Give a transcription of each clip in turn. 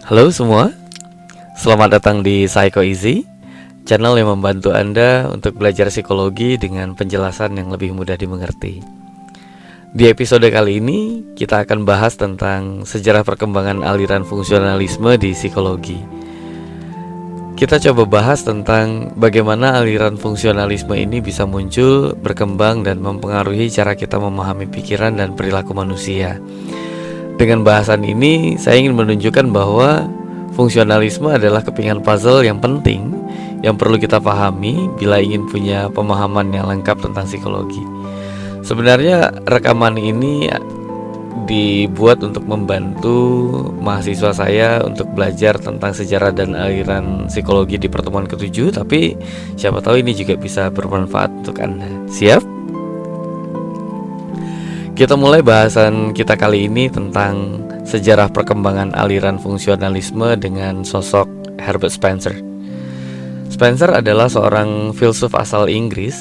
Halo semua, selamat datang di Psycho Easy, channel yang membantu Anda untuk belajar psikologi dengan penjelasan yang lebih mudah dimengerti. Di episode kali ini, kita akan bahas tentang sejarah perkembangan aliran fungsionalisme di psikologi. Kita coba bahas tentang bagaimana aliran fungsionalisme ini bisa muncul, berkembang, dan mempengaruhi cara kita memahami pikiran dan perilaku manusia. Dengan bahasan ini, saya ingin menunjukkan bahwa fungsionalisme adalah kepingan puzzle yang penting yang perlu kita pahami bila ingin punya pemahaman yang lengkap tentang psikologi. Sebenarnya rekaman ini dibuat untuk membantu mahasiswa saya untuk belajar tentang sejarah dan aliran psikologi di pertemuan ke-7, tapi siapa tahu ini juga bisa bermanfaat untuk Anda. Siap? Kita mulai bahasan kita kali ini tentang sejarah perkembangan aliran fungsionalisme dengan sosok Herbert Spencer. Spencer adalah seorang filsuf asal Inggris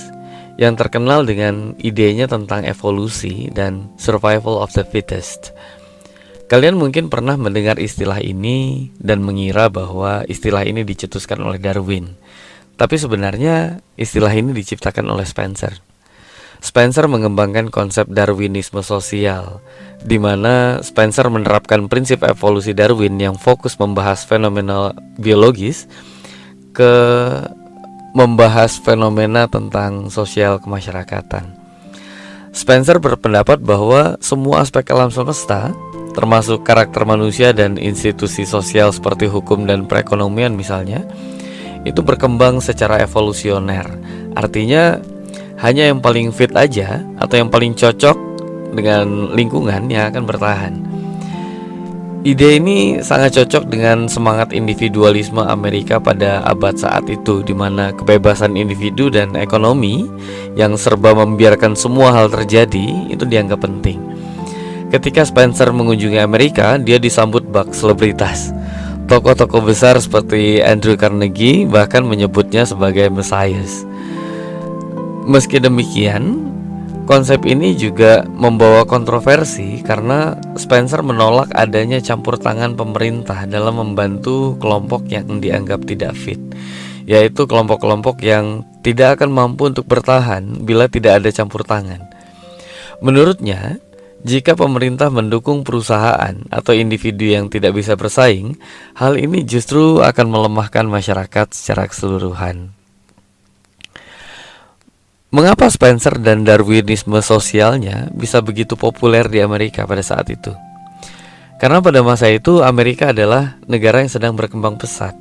yang terkenal dengan idenya tentang evolusi dan survival of the fittest. Kalian mungkin pernah mendengar istilah ini dan mengira bahwa istilah ini dicetuskan oleh Darwin. Tapi sebenarnya istilah ini diciptakan oleh Spencer. Spencer mengembangkan konsep Darwinisme sosial, di mana Spencer menerapkan prinsip evolusi Darwin yang fokus membahas fenomena biologis ke membahas fenomena tentang sosial kemasyarakatan. Spencer berpendapat bahwa semua aspek alam semesta, termasuk karakter manusia dan institusi sosial seperti hukum dan perekonomian misalnya, itu berkembang secara evolusioner. Artinya hanya yang paling fit aja atau yang paling cocok dengan lingkungan yang akan bertahan. Ide ini sangat cocok dengan semangat individualisme Amerika pada abad saat itu, di mana kebebasan individu dan ekonomi yang serba membiarkan semua hal terjadi itu dianggap penting. Ketika Spencer mengunjungi Amerika, dia disambut bak selebritas. Tokoh-tokoh besar seperti Andrew Carnegie bahkan menyebutnya sebagai Messias. Meski demikian, konsep ini juga membawa kontroversi karena Spencer menolak adanya campur tangan pemerintah dalam membantu kelompok yang dianggap tidak fit, yaitu kelompok-kelompok yang tidak akan mampu untuk bertahan bila tidak ada campur tangan. Menurutnya, jika pemerintah mendukung perusahaan atau individu yang tidak bisa bersaing, hal ini justru akan melemahkan masyarakat secara keseluruhan. Mengapa Spencer dan Darwinisme sosialnya bisa begitu populer di Amerika pada saat itu? Karena pada masa itu Amerika adalah negara yang sedang berkembang pesat.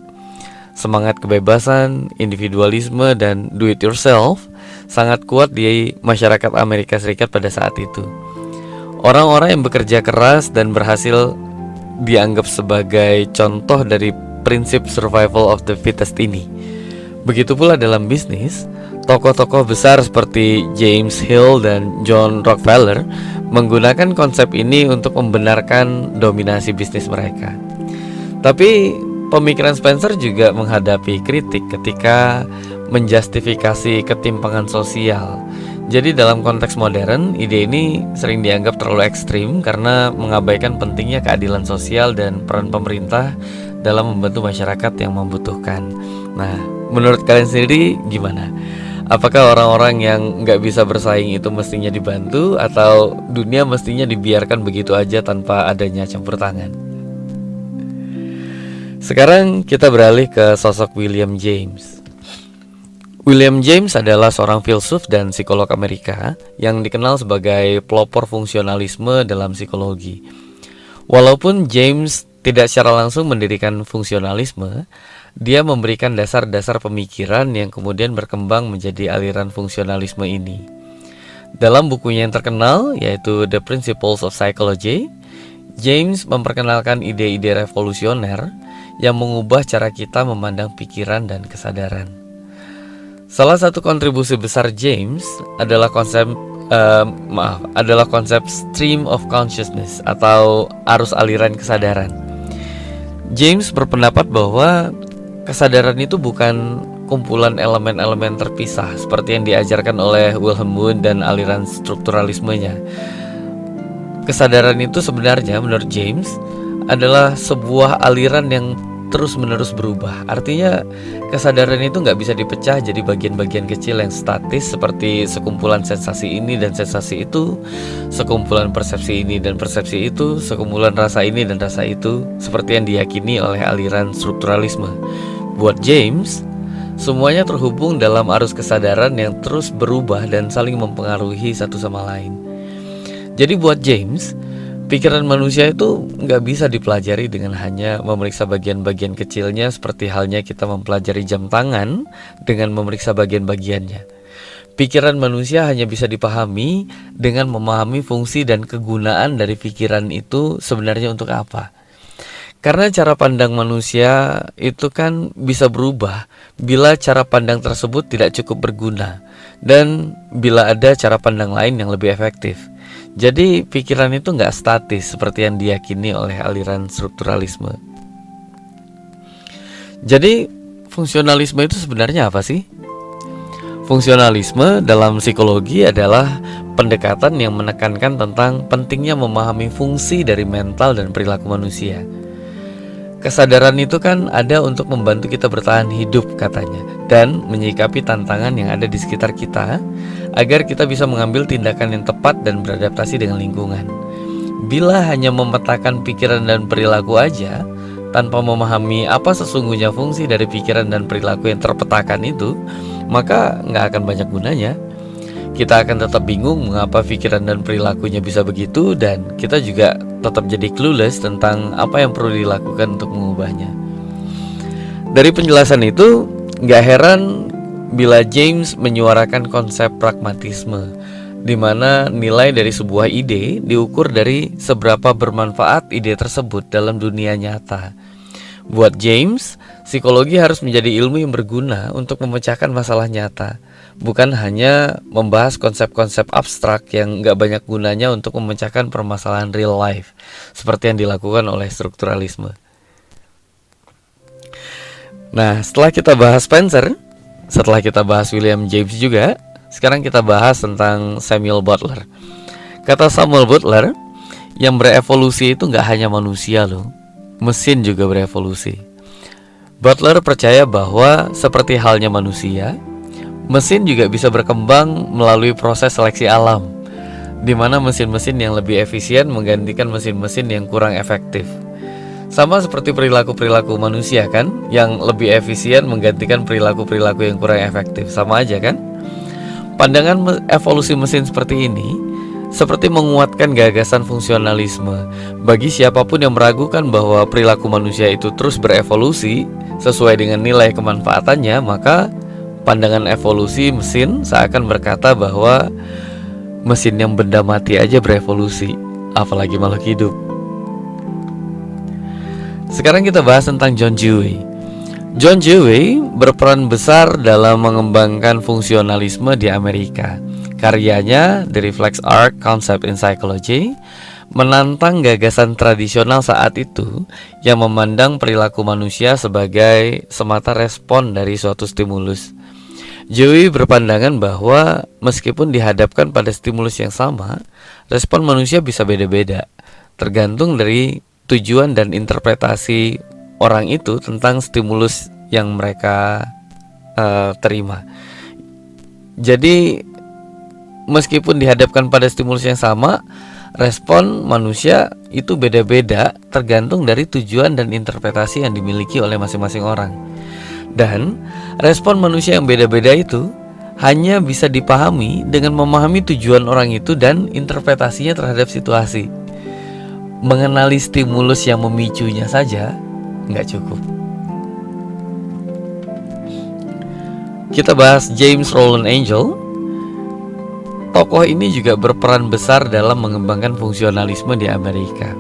Semangat kebebasan, individualisme, dan do it yourself sangat kuat di masyarakat Amerika Serikat pada saat itu. Orang-orang yang bekerja keras dan berhasil dianggap sebagai contoh dari prinsip survival of the fittest ini. Begitu pula dalam bisnis, tokoh-tokoh besar seperti James Hill dan John Rockefeller menggunakan konsep ini untuk membenarkan dominasi bisnis mereka. Tapi pemikiran Spencer juga menghadapi kritik ketika menjustifikasi ketimpangan sosial. Jadi dalam konteks modern, ide ini sering dianggap terlalu ekstrim karena mengabaikan pentingnya keadilan sosial dan peran pemerintah dalam membantu masyarakat yang membutuhkan. Nah, menurut kalian sendiri gimana? Apakah orang-orang yang nggak bisa bersaing itu mestinya dibantu, atau dunia mestinya dibiarkan begitu aja tanpa adanya campur tangan? Sekarang kita beralih ke sosok William James. William James adalah seorang filsuf dan psikolog Amerika yang dikenal sebagai pelopor fungsionalisme dalam psikologi. Walaupun James tidak secara langsung mendirikan fungsionalisme, dia memberikan dasar-dasar pemikiran yang kemudian berkembang menjadi aliran fungsionalisme ini. Dalam bukunya yang terkenal, yaitu The Principles of Psychology, James memperkenalkan ide-ide revolusioner yang mengubah cara kita memandang pikiran dan kesadaran. Salah satu kontribusi besar James adalah konsep stream of consciousness atau arus aliran kesadaran. James berpendapat bahwa kesadaran itu bukan kumpulan elemen-elemen terpisah seperti yang diajarkan oleh Wilhelm Wundt dan aliran strukturalismenya. Kesadaran itu sebenarnya menurut James adalah sebuah aliran yang terus-menerus berubah. Artinya kesadaran itu nggak bisa dipecah jadi bagian-bagian kecil yang statis seperti sekumpulan sensasi ini dan sensasi itu, sekumpulan persepsi ini dan persepsi itu, sekumpulan rasa ini dan rasa itu, seperti yang diyakini oleh aliran strukturalisme. Buat James, semuanya terhubung dalam arus kesadaran yang terus berubah dan saling mempengaruhi satu sama lain. Jadi buat James, pikiran manusia itu nggak bisa dipelajari dengan hanya memeriksa bagian-bagian kecilnya seperti halnya kita mempelajari jam tangan dengan memeriksa bagian-bagiannya. Pikiran manusia hanya bisa dipahami dengan memahami fungsi dan kegunaan dari pikiran itu sebenarnya untuk apa. Karena cara pandang manusia itu kan bisa berubah bila cara pandang tersebut tidak cukup berguna dan bila ada cara pandang lain yang lebih efektif. Jadi pikiran itu nggak statis seperti yang diyakini oleh aliran strukturalisme. Jadi fungsionalisme itu sebenarnya apa sih? Fungsionalisme dalam psikologi adalah pendekatan yang menekankan tentang pentingnya memahami fungsi dari mental dan perilaku manusia. Kesadaran itu kan ada untuk membantu kita bertahan hidup katanya, dan menyikapi tantangan yang ada di sekitar kita agar kita bisa mengambil tindakan yang tepat dan beradaptasi dengan lingkungan. Bila hanya memetakan pikiran dan perilaku aja tanpa memahami apa sesungguhnya fungsi dari pikiran dan perilaku yang terpetakan itu, maka nggak akan banyak gunanya. Kita akan tetap bingung mengapa pikiran dan perilakunya bisa begitu, dan kita juga tetap jadi clueless tentang apa yang perlu dilakukan untuk mengubahnya. Dari penjelasan itu, nggak heran bila James menyuarakan konsep pragmatisme, di mana nilai dari sebuah ide diukur dari seberapa bermanfaat ide tersebut dalam dunia nyata. Buat James, psikologi harus menjadi ilmu yang berguna untuk memecahkan masalah nyata, bukan hanya membahas konsep-konsep abstrak yang gak banyak gunanya untuk memecahkan permasalahan real life, seperti yang dilakukan oleh strukturalisme. Nah, setelah kita bahas Spencer, setelah kita bahas William James juga, sekarang kita bahas tentang Samuel Butler. Kata Samuel Butler, yang berevolusi itu gak hanya manusia loh, mesin juga berevolusi. Butler percaya bahwa seperti halnya manusia, mesin juga bisa berkembang melalui proses seleksi alam, di mana mesin-mesin yang lebih efisien menggantikan mesin-mesin yang kurang efektif. Sama seperti perilaku-perilaku manusia kan, yang lebih efisien menggantikan perilaku-perilaku yang kurang efektif. Sama aja kan? Pandangan evolusi mesin seperti ini seperti menguatkan gagasan fungsionalisme. Bagi siapapun yang meragukan bahwa perilaku manusia itu terus berevolusi sesuai dengan nilai kemanfaatannya, maka pandangan evolusi mesin seakan berkata bahwa mesin yang benda mati aja berevolusi, apalagi makhluk hidup. Sekarang kita bahas tentang John Dewey. John Dewey berperan besar dalam mengembangkan fungsionalisme di Amerika. Karyanya, The Reflex Arc Concept in Psychology, menantang gagasan tradisional saat itu yang memandang perilaku manusia sebagai semata respon dari suatu stimulus. Dewey berpandangan bahwa meskipun dihadapkan pada stimulus yang sama, respon manusia bisa beda-beda, tergantung dari tujuan dan interpretasi orang itu tentang stimulus yang mereka terima. Jadi meskipun dihadapkan pada stimulus yang sama, respon manusia itu beda-beda tergantung dari tujuan dan interpretasi yang dimiliki oleh masing-masing orang. Dan respon manusia yang beda-beda itu hanya bisa dipahami dengan memahami tujuan orang itu dan interpretasinya terhadap situasi. Mengenali stimulus yang memicunya saja nggak cukup. Kita bahas James Roland Angel. Tokoh ini juga berperan besar dalam mengembangkan fungsionalisme di Amerika.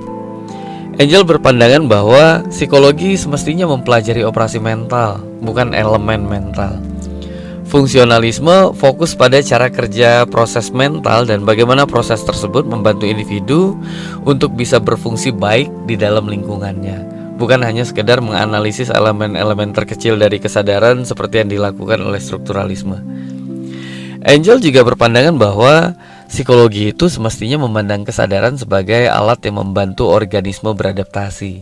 Angel berpandangan bahwa psikologi semestinya mempelajari operasi mental, bukan elemen mental. Fungsionalisme fokus pada cara kerja proses mental dan bagaimana proses tersebut membantu individu untuk bisa berfungsi baik di dalam lingkungannya, bukan hanya sekedar menganalisis elemen-elemen terkecil dari kesadaran seperti yang dilakukan oleh strukturalisme. Angel juga berpandangan bahwa Psikologi itu semestinya memandang kesadaran sebagai alat yang membantu organisme beradaptasi,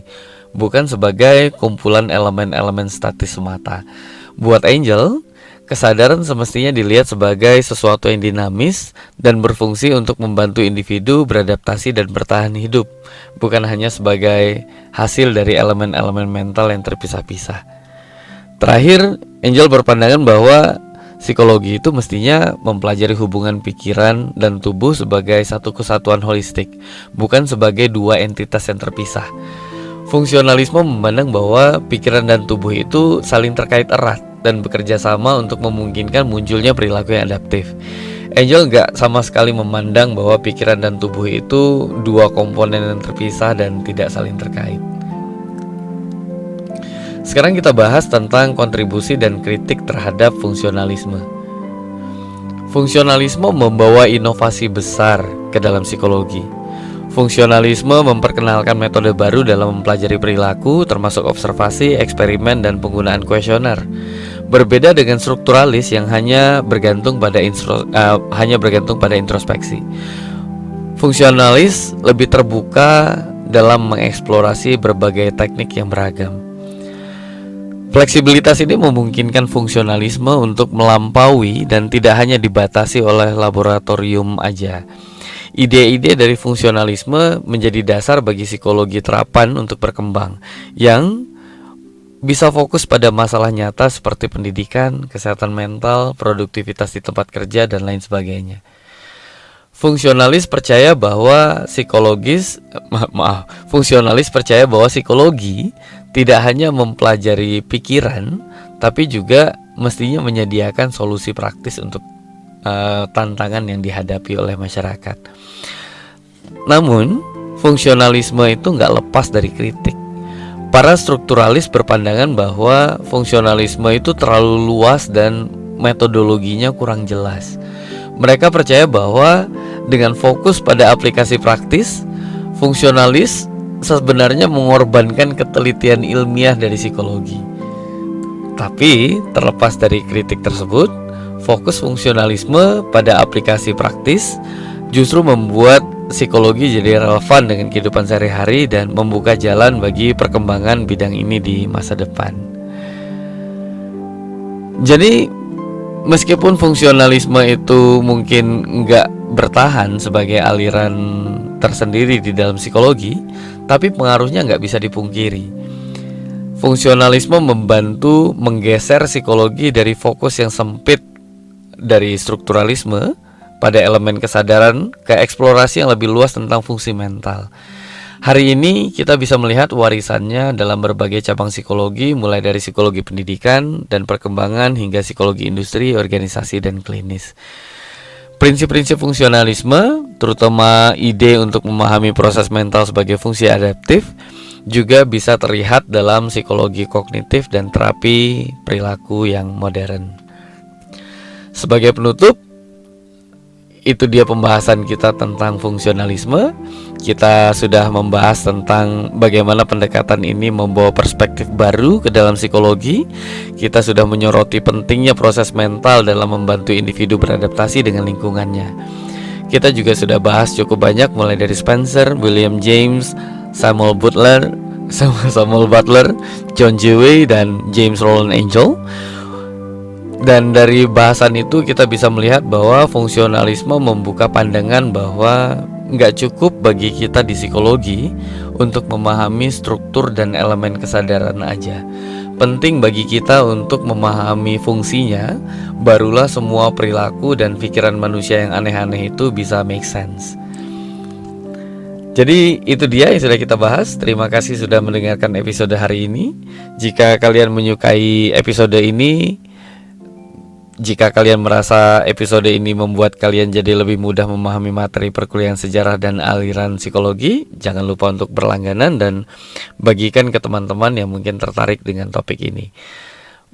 bukan sebagai kumpulan elemen-elemen statis semata. Buat Angel, kesadaran semestinya dilihat sebagai sesuatu yang dinamis dan berfungsi untuk membantu individu beradaptasi dan bertahan hidup, bukan hanya sebagai hasil dari elemen-elemen mental yang terpisah-pisah. Terakhir, Angel berpandangan bahwa psikologi itu mestinya mempelajari hubungan pikiran dan tubuh sebagai satu kesatuan holistik, bukan sebagai dua entitas yang terpisah. Fungsionalisme memandang bahwa pikiran dan tubuh itu saling terkait erat dan bekerja sama untuk memungkinkan munculnya perilaku yang adaptif. Angel gak sama sekali memandang bahwa pikiran dan tubuh itu dua komponen yang terpisah dan tidak saling terkait. Sekarang kita bahas tentang kontribusi dan kritik terhadap fungsionalisme. Fungsionalisme membawa inovasi besar ke dalam psikologi. Fungsionalisme memperkenalkan metode baru dalam mempelajari perilaku, termasuk observasi, eksperimen, dan penggunaan kuesioner. Berbeda dengan strukturalis yang hanya bergantung pada introspeksi. Fungsionalis lebih terbuka dalam mengeksplorasi berbagai teknik yang beragam. Fleksibilitas ini memungkinkan fungsionalisme untuk melampaui dan tidak hanya dibatasi oleh laboratorium aja. Ide-ide dari fungsionalisme menjadi dasar bagi psikologi terapan untuk berkembang, yang bisa fokus pada masalah nyata seperti pendidikan, kesehatan mental, produktivitas di tempat kerja, dan lain sebagainya. Fungsionalis percaya bahwa psikologi tidak hanya mempelajari pikiran, tapi juga mestinya menyediakan solusi praktis untuk tantangan yang dihadapi oleh masyarakat. Namun, fungsionalisme itu nggak lepas dari kritik. Para strukturalis berpandangan bahwa fungsionalisme itu terlalu luas dan metodologinya kurang jelas. Mereka percaya bahwa dengan fokus pada aplikasi praktis, fungsionalis sebenarnya mengorbankan ketelitian ilmiah dari psikologi. Tapi terlepas dari kritik tersebut, fokus fungsionalisme pada aplikasi praktis justru membuat psikologi jadi relevan dengan kehidupan sehari-hari dan membuka jalan bagi perkembangan bidang ini di masa depan. Jadi, meskipun fungsionalisme itu mungkin nggak bertahan sebagai aliran tersendiri di dalam psikologi, tapi pengaruhnya nggak bisa dipungkiri. Fungsionalisme membantu menggeser psikologi dari fokus yang sempit dari strukturalisme pada elemen kesadaran ke eksplorasi yang lebih luas tentang fungsi mental. Hari ini kita bisa melihat warisannya dalam berbagai cabang psikologi, mulai dari psikologi pendidikan dan perkembangan hingga psikologi industri, organisasi, dan klinis. Prinsip-prinsip fungsionalisme, terutama ide untuk memahami proses mental sebagai fungsi adaptif, juga bisa terlihat dalam psikologi kognitif dan terapi perilaku yang modern. Sebagai penutup, itu dia pembahasan kita tentang fungsionalisme. Kita sudah membahas tentang bagaimana pendekatan ini membawa perspektif baru ke dalam psikologi. Kita sudah menyoroti pentingnya proses mental dalam membantu individu beradaptasi dengan lingkungannya. Kita juga sudah bahas cukup banyak, mulai dari Spencer, William James, Samuel Butler, John Dewey, dan James Roland Angel. Dan dari bahasan itu kita bisa melihat bahwa fungsionalisme membuka pandangan bahwa nggak cukup bagi kita di psikologi untuk memahami struktur dan elemen kesadaran aja. Penting bagi kita untuk memahami fungsinya, barulah semua perilaku dan pikiran manusia yang aneh-aneh itu bisa make sense. Jadi itu dia yang sudah kita bahas. Terima kasih sudah mendengarkan episode hari ini. Jika kalian menyukai episode ini, jika kalian merasa episode ini membuat kalian jadi lebih mudah memahami materi perkuliahan sejarah dan aliran psikologi, jangan lupa untuk berlangganan dan bagikan ke teman-teman yang mungkin tertarik dengan topik ini.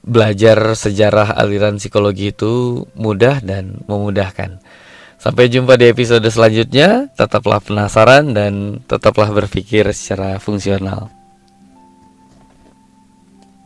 Belajar sejarah aliran psikologi itu mudah dan memudahkan. Sampai jumpa di episode selanjutnya. Tetaplah penasaran dan tetaplah berpikir secara fungsional.